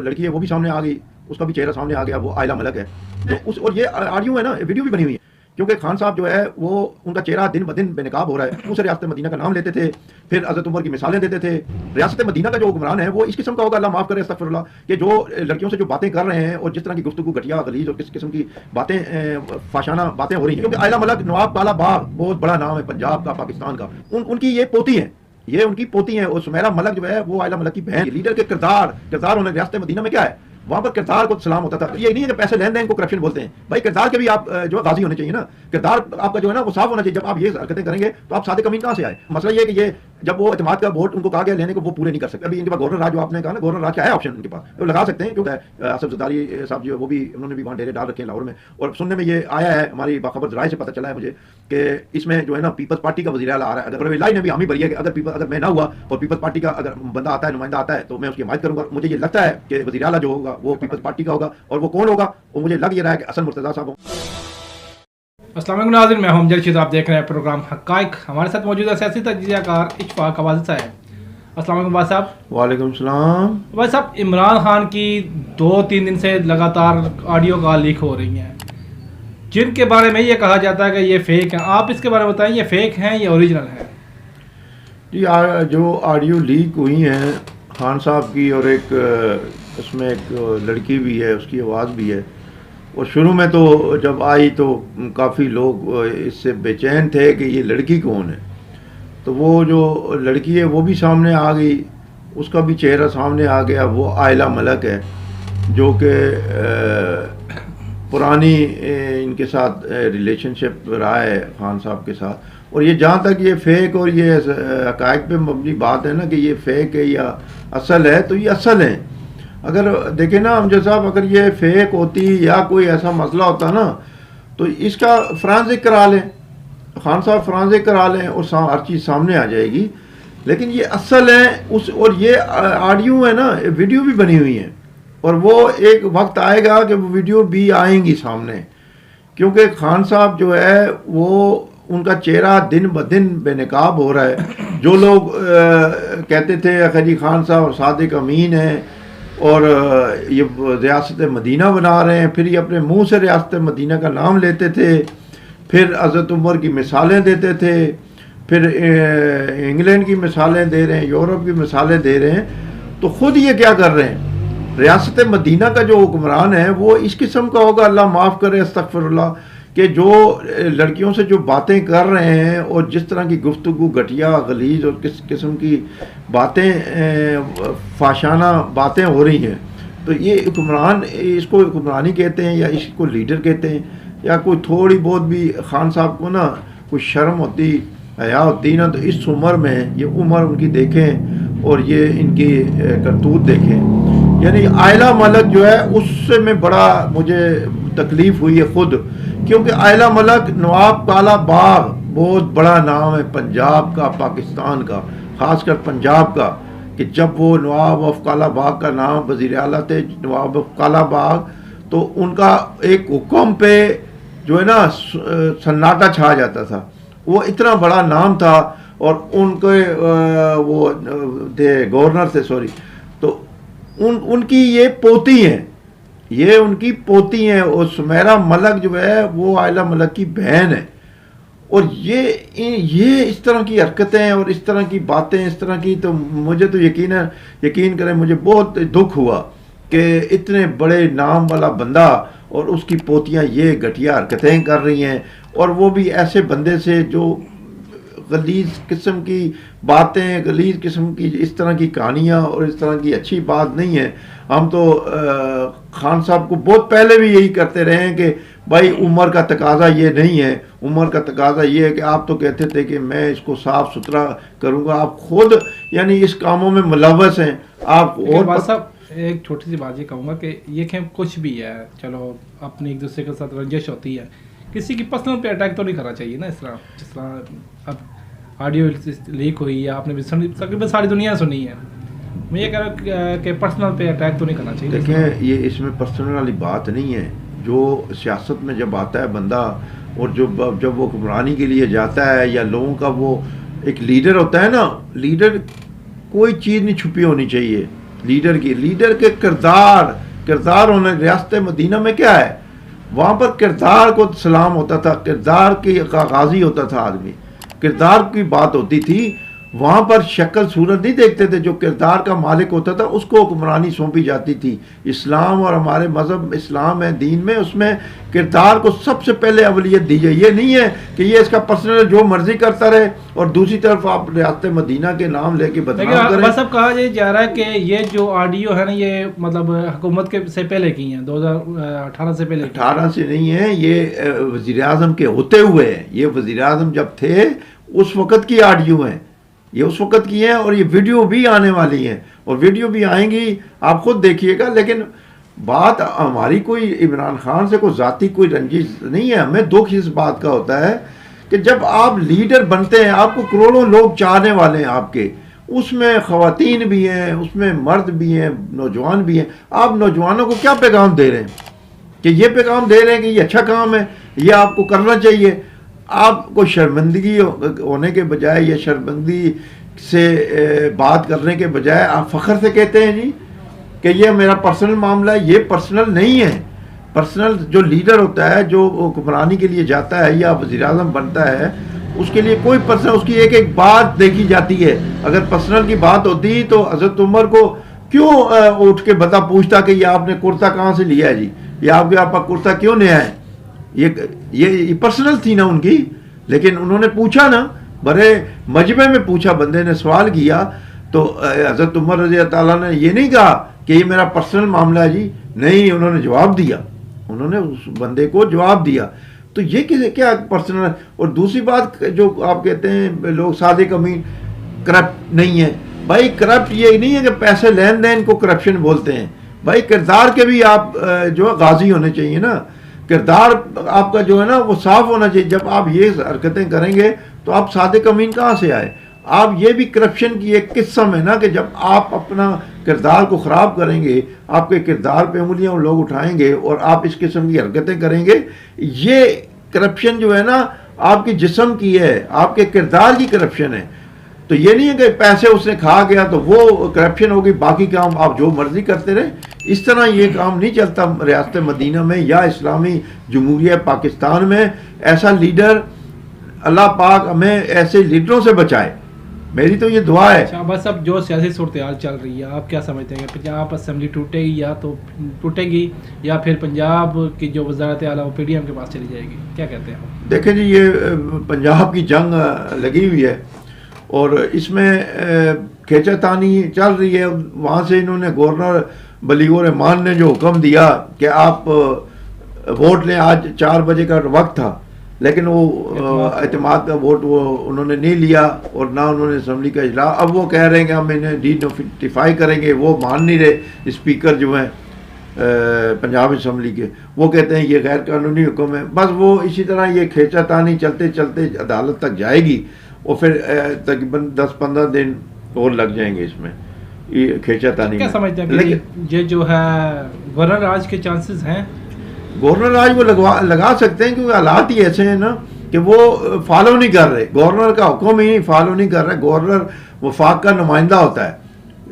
لڑکی ہے وہ بھی سامنے آ گئی, اس کا بھی چہرہ سامنے آ گیا, وہ عائلہ ملک ہے جو اس, اور یہ آڈیو ہے نا, ویڈیو بھی بنی ہوئی ہے, کیونکہ خان صاحب جو ہے وہ ان کا چہرہ دن بدن بے نقاب ہو رہا ہے. اس ریاست مدینہ کا نام لیتے تھے, پھر حضرت عمر کی مثالیں دیتے تھے. ریاست مدینہ کا جو حکمران ہے وہ اس قسم کا ہوگا, اللہ معاف کرے استغفر اللہ, کہ جو لڑکیوں سے جو باتیں کر رہے ہیں اور جس طرح کی گفتگو گھٹیا غلیظ اور کس قسم کی باتیں فاشانہ باتیں ہو رہی ہیں. کیونکہ عائلہ ملک نواب کالا باغ بہت بڑا نام ہے پنجاب کا, پاکستان کا, ان کی یہ پوتی ہیں, یہ ان کی پوتی ہیں. اور سمیرہ ملک جو ہے وہ عائلہ ملک کی بہن. لیڈر کے کردار ہونے ریاست مدینہ میں کیا ہے, وہاں پر کردار کو سلام ہوتا تھا. یہ نہیں ہے کہ پیسے لین دین کو کرپشن بولتے ہیں بھائی, کردار کے بھی آپ جو غازی ہونے چاہیے نا, کردار آپ کا جو ہے نا وہ صاف ہونا چاہیے. جب آپ یہ حرکتیں کریں گے تو آپ صادق امین کہاں سے آئے. مسئلہ یہ ہے کہ یہ جب وہ اعتماد کا ووٹ ان کو کہا گیا لینے کو, وہ پورے نہیں کر سکتے. ابھی ان کے پاس گورنر راج جو آپ نے کہا نا, گورنر راج کیا ہے آپشن ان کے پاس, وہ لگا سکتے ہیں, کیونکہ آصف زرداری صاحب جو ہے وہ بھی انہوں نے بھی وہاں ڈیرے ڈال رکھے ہیں لاہور میں. اور سننے میں یہ آیا ہے, ہماری باخبر ذرائع سے پتہ چلا ہے مجھے, کہ اس میں جو ہے نا پیپلز پارٹی کا وزیر اعلیٰ آ رہا ہے. اگر پرویز لائی نے بھی حامی بھری ہے کہ اگر میں نہ ہوا اور پیپلز پارٹی کا اگر بندہ آتا ہے, نمائندہ آتا ہے, تو میں اس کی حمایت کروں گا. مجھے یہ لگتا ہے کہ وزیر اعلیٰ جو ہوگا وہ پیپلز پارٹی کا ہوگا, اور وہ کون ہوگا وہ مجھے لگ یہ رہا ہے کہ حسن مرتضیٰ صاحب. السلام علیکم ناظرین, میں ہوں جرشید, آپ دیکھ رہے ہیں پروگرام حقائق. ہمارے ساتھ موجود ہے سیاسی تجزیہ کار اشفاق عواد صاحب. السلام علیکم عواد صاحب. وعلیکم السلام. عواد صاحب, عمران خان کی 2-3 دن سے لگاتار آڈیو کال لیک ہو رہی ہیں, جن کے بارے میں یہ کہا جاتا ہے کہ یہ فیک ہیں. آپ اس کے بارے میں بتائیں, یہ فیک ہیں یا اوریجنل ہیں؟ جی, جو آڈیو لیک ہوئی ہیں خان صاحب کی, اور ایک اس میں ایک لڑکی بھی ہے, اس کی آواز بھی ہے, اور شروع میں تو جب آئی تو کافی لوگ اس سے بے چین تھے کہ یہ لڑکی کون ہے. تو وہ جو لڑکی ہے وہ بھی سامنے آ گئی, اس کا بھی چہرہ سامنے آ گیا, وہ عائلہ ملک ہے جو کہ پرانی ان کے ساتھ ریلیشن شپ رہا ہے خان صاحب کے ساتھ. اور یہ جہاں تک یہ فیک اور یہ حقائق پہ مبنی بات ہے نا کہ یہ فیک ہے یا اصل ہے, تو یہ اصل ہے. اگر دیکھیں نا امجد صاحب, اگر یہ فیک ہوتی یا کوئی ایسا مسئلہ ہوتا نا تو اس کا فرانزک کرا لیں, خان صاحب فرانزک کرا لیں اور ہر چیز سامنے آ جائے گی. لیکن یہ اصل ہے اور یہ آڈیو ہے نا, ویڈیو بھی بنی ہوئی ہیں, اور وہ ایک وقت آئے گا کہ وہ ویڈیو بھی آئیں گی سامنے, کیونکہ خان صاحب جو ہے وہ ان کا چہرہ دن بدن بے نقاب ہو رہا ہے. جو لوگ کہتے تھے خجی خان صاحب صادق امین ہیں اور یہ ریاست مدینہ بنا رہے ہیں, پھر یہ اپنے منہ سے ریاست مدینہ کا نام لیتے تھے, پھر حضرت عمر کی مثالیں دیتے تھے, پھر انگلینڈ کی مثالیں دے رہے ہیں, یورپ کی مثالیں دے رہے ہیں. تو خود یہ کیا کر رہے ہیں, ریاست مدینہ کا جو حکمران ہے وہ اس قسم کا ہوگا, اللہ معاف کرے استغفر اللہ, کہ جو لڑکیوں سے جو باتیں کر رہے ہیں اور جس طرح کی گفتگو گھٹیا غلیظ اور کس قسم کی باتیں فاشانہ باتیں ہو رہی ہیں. تو یہ حکمران, اس کو حکمرانی کہتے ہیں یا اس کو لیڈر کہتے ہیں, یا کوئی تھوڑی بہت بھی خان صاحب کو نا کوئی شرم ہوتی, حیا ہوتی نا, تو اس عمر میں یہ عمر ان کی دیکھیں اور یہ ان کی کرتوت دیکھیں. یعنی عائلہ ملک جو ہے اس سے میں بڑا مجھے تکلیف ہوئی ہے خود, کیونکہ عائلہ ملک نواب کالا باغ بہت بڑا نام ہے پنجاب کا, پاکستان کا, خاص کر پنجاب کا, کہ جب وہ نواب آف کالا باغ کا نام وزیر اعلیٰ تھے نواب آف کالا باغ, تو ان کا ایک حکم پہ جو ہے نا سناٹا چھا جاتا تھا. وہ اتنا بڑا نام تھا, اور ان کے وہ تھے گورنر تھے, سوری, تو ان کی یہ پوتی ہیں, یہ ان کی پوتی ہیں, اور سمیرہ ملک جو ہے وہ عائلہ ملک کی بہن ہے. اور یہ اس طرح کی حرکتیں اور اس طرح کی باتیں اس طرح کی, تو مجھے تو یقین کریں مجھے بہت دکھ ہوا کہ اتنے بڑے نام والا بندہ اور اس کی پوتیاں یہ گھٹیا حرکتیں کر رہی ہیں, اور وہ بھی ایسے بندے سے جو غلیظ قسم کی باتیں, غلیظ قسم کی اس طرح کی کہانیاں, اور اس طرح کی اچھی بات نہیں ہے. ہم تو خان صاحب کو بہت پہلے بھی یہی کرتے رہے ہیں کہ بھائی عمر کا تقاضا یہ نہیں ہے, عمر کا تقاضا یہ ہے کہ آپ تو کہتے تھے کہ میں اس کو صاف ستھرا کروں گا, آپ خود یعنی اس کاموں میں ملوث ہیں آپ. اور صاحب ایک چھوٹی سی بات یہ کہوں گا کہ یہ کہ کچھ بھی ہے, چلو اپنی ایک دوسرے کے ساتھ رنجش ہوتی ہے, کسی کی پرسنل پہ اٹیک تو نہیں کرنا چاہیے نا, اس طرح جس طرح اب آڈیو لیک ہوئی ہے, آپ نے بھی تقریباً ساری دنیا سنی ہے. میں یہ کہہ رہا ہوں کہ پرسنل پہ اٹیک تو نہیں کرنا چاہیے. دیکھیں یہ اس میں پرسنل والی بات نہیں ہے. جو سیاست میں جب آتا ہے بندہ, اور جب وہ حکمرانی کے لیے جاتا ہے, یا لوگوں کا وہ ایک لیڈر ہوتا ہے نا, لیڈر کوئی چیز نہیں چھپی ہونی چاہیے. لیڈر کی، لیڈر کے کردار ہونے. ریاست مدینہ میں کیا ہے، وہاں پر کردار کو سلام ہوتا تھا، کردار کی غازی ہوتا تھا آدمی، کردار کی بات ہوتی تھی. وہاں پر شکل صورت نہیں دیکھتے تھے. جو کردار کا مالک ہوتا تھا اس کو حکمرانی سونپی جاتی تھی. اسلام اور ہمارے مذہب اسلام ہے، دین میں، اس میں کردار کو سب سے پہلے اولیت دی جائے. یہ نہیں ہے کہ یہ اس کا پرسنل جو مرضی کرتا رہے اور دوسری طرف آپ ریاست مدینہ کے نام لے کے بدنام کریں. بس اب کہا جا رہا ہے کہ یہ جو آڈیو ہے نا یہ مطلب حکومت کے سے پہلے کی ہیں، 2018 سے پہلے. 18 سے نہیں ہے، یہ وزیر اعظم کے ہوتے ہوئے ہیں. یہ وزیر اعظم جب تھے اس وقت کی آڈیو ہیں، یہ اس وقت کی ہیں. اور یہ ویڈیو بھی آنے والی ہیں اور ویڈیو بھی آئیں گی، آپ خود دیکھیے گا. لیکن بات ہماری کوئی عمران خان سے کوئی ذاتی کوئی رنجش نہیں ہے. ہمیں دکھ اس بات کا ہوتا ہے کہ جب آپ لیڈر بنتے ہیں، آپ کو کروڑوں لوگ چاہنے والے ہیں آپ کے، اس میں خواتین بھی ہیں، اس میں مرد بھی ہیں، نوجوان بھی ہیں. آپ نوجوانوں کو کیا پیغام دے رہے ہیں کہ یہ پیغام دے رہے ہیں کہ یہ اچھا کام ہے، یہ آپ کو کرنا چاہیے. آپ کو شرمندگی ہونے کے بجائے یا شرمندگی سے بات کرنے کے بجائے آپ فخر سے کہتے ہیں جی کہ یہ میرا پرسنل معاملہ ہے. یہ پرسنل نہیں ہے. پرسنل جو لیڈر ہوتا ہے، جو حکمرانی کے لیے جاتا ہے یا وزیر اعظم بنتا ہے، اس کے لیے کوئی پرسنل، اس کی ایک ایک بات دیکھی جاتی ہے. اگر پرسنل کی بات ہوتی تو حضرت عمر کو کیوں اٹھ کے بتا پوچھتا کہ یہ آپ نے کرتا کہاں سے لیا ہے جی، یہ آپ کے آپ کا کرتا کیوں نیا ہے. یہ پرسنل تھی نا ان کی. لیکن انہوں نے پوچھا نا، بڑے مجمع میں پوچھا، بندے نے سوال کیا تو حضرت عمر رضی اللہ تعالیٰ نے یہ نہیں کہا کہ یہ میرا پرسنل معاملہ ہے جی، نہیں، انہوں نے جواب دیا. انہوں نے اس بندے کو جواب دیا. تو یہ کیا پرسنل. اور دوسری بات جو آپ کہتے ہیں لوگ صادق امین کرپٹ نہیں ہے. بھائی کرپٹ یہ نہیں ہے کہ پیسے لین دین کو کرپشن بولتے ہیں. بھائی کردار کے بھی آپ جو ہے غازی ہونے چاہیے نا. کردار آپ کا جو ہے نا وہ صاف ہونا چاہیے. جب آپ یہ حرکتیں کریں گے تو آپ صادق امین کہاں سے آئے. آپ یہ بھی کرپشن کی ایک قسم ہے نا کہ جب آپ اپنا کردار کو خراب کریں گے، آپ کے کردار پہ انگلیاں لوگ اٹھائیں گے اور آپ اس قسم کی حرکتیں کریں گے، یہ کرپشن جو ہے نا آپ کے جسم کی ہے، آپ کے کردار کی کرپشن ہے. تو یہ نہیں ہے کہ پیسے اس نے کھا گیا تو وہ کرپشن ہوگی، باقی کام آپ جو مرضی کرتے رہے. اس طرح یہ کام نہیں چلتا ریاست مدینہ میں یا اسلامی جمہوریہ پاکستان میں. ایسا لیڈر، اللہ پاک ہمیں ایسے لیڈروں سے بچائے، میری تو یہ دعا ہے. بس اب جو سیاسی صورتحال چل رہی ہے، آپ کیا سمجھتے ہیں کہ پنجاب اسمبلی ٹوٹے گی یا تو ٹوٹے گی یا پھر پنجاب کی جو وزارت اعلیٰ وہ پی ڈی ایم کے پاس چلی جائے گی؟ کیا کہتے ہیں؟ دیکھیں جی، یہ پنجاب کی جنگ لگی ہوئی ہے اور اس میں کھینچا تانی چل رہی ہے. وہاں سے انہوں نے گورنر بلیغ الرحمان نے جو حکم دیا کہ آپ ووٹ لیں، آج 4 بجے کا وقت تھا لیکن وہ اعتماد کا ووٹ وہ انہوں نے نہیں لیا اور نہ انہوں نے اسمبلی کا اجلاس. اب وہ کہہ رہے ہیں کہ ہم انہیں ڈی نوٹیفائی کریں گے. وہ مان نہیں رہے اسپیکر جو ہیں پنجاب اسمبلی کے، وہ کہتے ہیں یہ غیر قانونی حکم ہے. بس وہ اسی طرح یہ کھینچا تانی چلتے چلتے عدالت تک جائے گی اور پھر تقریباً 10-15 دن اور لگ جائیں گے اس میں یہ کھینچا تانی. کیا سمجھتے ہیں کہ یہ جو ہے گورنر راج کے چانسز ہیں؟ گورنر راج وہ لگا سکتے ہیں کیونکہ حالات ہی ایسے ہیں نا کہ وہ فالو نہیں کر رہے. گورنر کا حکم ہی فالو نہیں کر رہے. گورنر وفاق کا نمائندہ ہوتا ہے.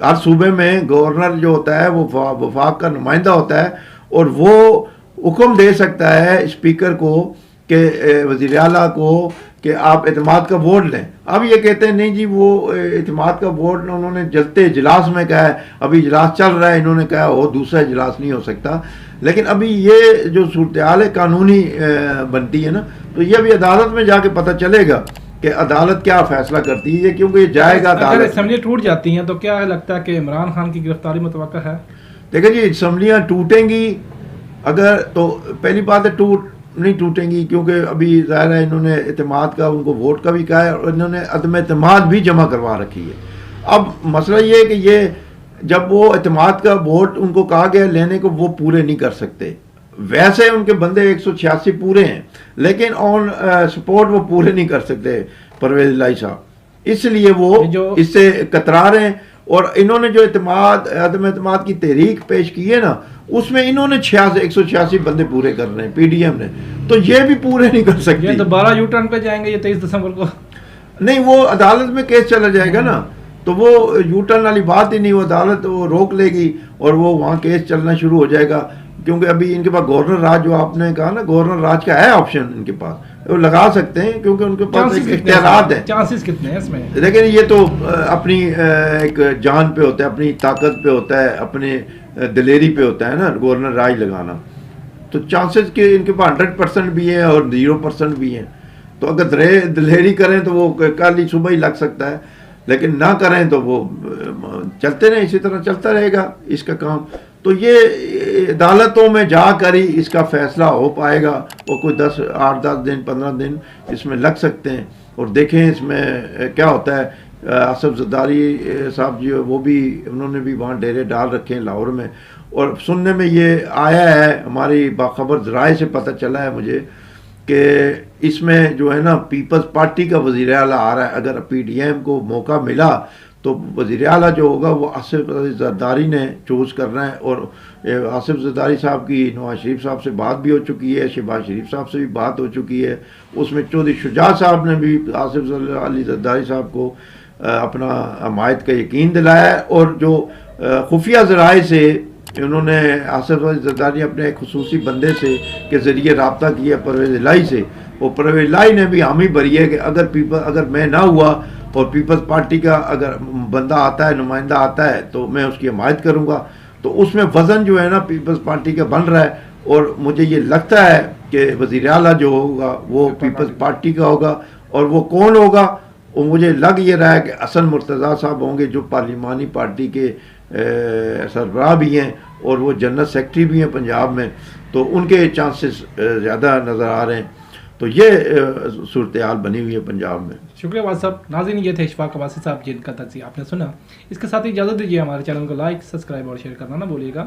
ہر صوبے میں گورنر جو ہوتا ہے وہ وفاق کا نمائندہ ہوتا ہے اور وہ حکم دے سکتا ہے اسپیکر کو کہ وزیر اعلیٰ کو کہ آپ اعتماد کا ووٹ لیں. اب یہ کہتے ہیں نہیں جی وہ اعتماد کا ووٹ انہوں نے جلتے اجلاس میں کہا ہے، ابھی اجلاس چل رہا ہے، انہوں نے کہا وہ دوسرا اجلاس نہیں ہو سکتا. لیکن ابھی یہ جو صورتحال ہے قانونی بنتی ہے نا، تو یہ ابھی عدالت میں جا کے پتہ چلے گا کہ عدالت کیا فیصلہ کرتی ہے، کیونکہ یہ جائے گا عدالت. اگر اسمبلی ٹوٹ جاتی ہیں تو کیا لگتا ہے کہ عمران خان کی گرفتاری متوقع ہے؟ دیکھیں جی، اسمبلیاں ٹوٹیں گی اگر تو پہلی بات ہے نہیں ٹوٹیں گی کیونکہ ابھی ظاہر ہے انہوں نے اعتماد کا ان کو ووٹ کا بھی کہا ہے اور انہوں نے عدم اعتماد بھی جمع کروا رکھی ہے. اب مسئلہ یہ ہے کہ یہ جب وہ اعتماد کا ووٹ ان کو کہا گیا لینے کو وہ پورے نہیں کر سکتے. ویسے ان کے بندے 186 پورے ہیں لیکن آن سپورٹ وہ پورے نہیں کر سکتے پرویز الہی صاحب، اس لیے وہ اس سے کترا رہے ہیں. اور انہوں نے جو عدم اعتماد کی تحریک پیش کی ہے نا، اس میں انہوں نے 186 بندے پورے کر رہے ہیں پی ڈی ایم نے، تو یہ بھی پورے نہیں کر سکتے. دوبارہ یو ٹرن پہ جائیں گے یہ 23 دسمبر کو؟ نہیں، وہ عدالت میں کیس چلا جائے گا نا. تو وہ یو ٹرن والی بات ہی نہیں, وہ عدالت وہ روک لے گی اور وہ وہاں کیس چلنا شروع ہو جائے گا. کیونکہ ابھی ان کے پاس گورنر راج, جو آپ نے کہا نا گورنر راج کا ہے آپشن ان کے پاس, وہ لگا سکتے ہیں کیونکہ ان کے پاس اختیارات ہیں. چانسز کتنے ہیں اس میں؟ لیکن یہ تو اپنی ایک جان پہ ہوتا ہے, اپنی طاقت پہ ہوتا ہے, اپنے دلیری پہ ہوتا ہے نا گورنر راج لگانا. تو چانسز کہ ان کے پاس 100% بھی ہیں اور 0% بھی ہیں. تو اگر دلیری کریں تو وہ کل ہی صبح ہی لگ سکتا ہے, لیکن نہ کریں تو وہ چلتے رہیں, اسی طرح چلتا رہے گا اس کا کام. تو یہ عدالتوں میں جا کر ہی اس کا فیصلہ ہو پائے گا. وہ کوئی 8-10 دن 15 دن اس میں لگ سکتے ہیں, اور دیکھیں اس میں کیا ہوتا ہے. آصف زرداری صاحب جی وہ بھی, انہوں نے بھی وہاں ڈیرے ڈال رکھے ہیں لاہور میں, اور سننے میں یہ آیا ہے, ہماری باخبر ذرائع سے پتہ چلا ہے مجھے کہ اس میں جو ہے نا پیپلز پارٹی کا وزیر اعلیٰ آ رہا ہے. اگر پی ڈی ایم کو موقع ملا تو وزیر اعلیٰ جو ہوگا وہ آصف زرداری نے چوز کرنا ہے. اور آصف زرداری صاحب کی نواز شریف صاحب سے بات بھی ہو چکی ہے, شہباز شریف صاحب سے بھی بات ہو چکی ہے. اس میں چودھری شجاع صاحب نے بھی آصف علی زرداری صاحب کو اپنا حمایت کا یقین دلایا ہے. اور جو خفیہ ذرائع سے انہوں نے آصف علی زرداری اپنے ایک خصوصی بندے سے کے ذریعے رابطہ کیا پرویز الہی سے, وہ پرویز الہی نے بھی حامی بھری ہے کہ اگر میں نہ ہوا اور پیپلز پارٹی کا اگر بندہ آتا ہے, نمائندہ آتا ہے, تو میں اس کی حمایت کروں گا. تو اس میں وزن جو ہے نا پیپلز پارٹی کا بن رہا ہے, اور مجھے یہ لگتا ہے کہ وزیر اعلیٰ جو ہوگا وہ پیپلز پارٹی کا ہوگا. اور وہ کون ہوگا, وہ مجھے لگ یہ رہا ہے کہ حسن مرتضیٰ صاحب ہوں گے, جو پارلیمانی پارٹی کے سربراہ بھی ہیں اور وہ جنرل سیکرٹری بھی ہیں پنجاب میں. تو ان کے چانسز زیادہ نظر آ رہے ہیں. تو یہ صورتحال بنی ہوئی ہے پنجاب میں. شکریہ واسف صاحب. ناظرین یہ تھے اشفاق عباسی صاحب جن کا تجزیہ آپ نے سنا. اس کے ساتھ اجازت دیجیے, ہمارے چینل کو لائک, سبسکرائب اور شیئر کرنا نہ بھولیے گا.